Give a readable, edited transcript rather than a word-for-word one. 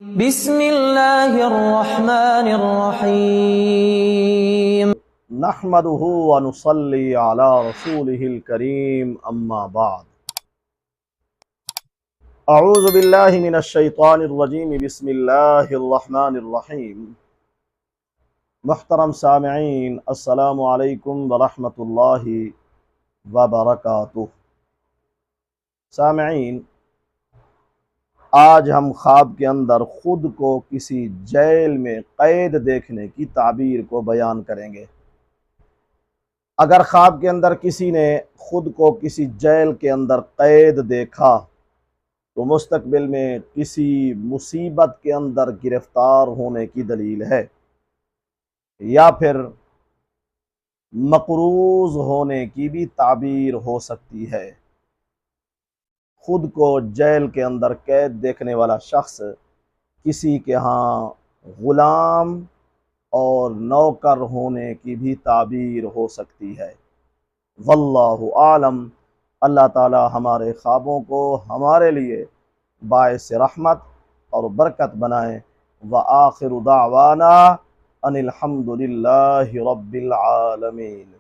बिस्मिल्लाहिर्रहमानिर्रहीम। नहमदुहु व नुसल्ली अला रसूलिहिल करीम अम्मा बाद। अऊज़ु बिल्लाहि मिनश शैतानिर रजीम बिस्मिल्लाहिर रहमानिर रहीम। मुहतरम सामिईन, अस्सलामु अलैकुम व रहमतुल्लाहि व बरकातुहू। सामिईन, आज हम ख्वाब के अंदर खुद को किसी जेल में कैद देखने की ताबीर को बयान करेंगे। अगर ख्वाब के अंदर किसी ने खुद को किसी जेल के अंदर कैद देखा तो मुस्तकबिल में किसी मुसीबत के अंदर गिरफ्तार होने की दलील है, या फिर मकरूज होने की भी ताबीर हो सकती है। खुद को जेल के अंदर कैद देखने वाला शख्स किसी के यहाँ गुलाम और नौकर होने की भी ताबीर हो सकती है। वल्लाहु आलम। अल्लाह ताला हमारे ख्वाबों को हमारे लिए बाइस रहमत और बरकत बनाए। व आखिरु दावाना अनिल हम्दुलिल्लाहि रब्बिल आलमीन।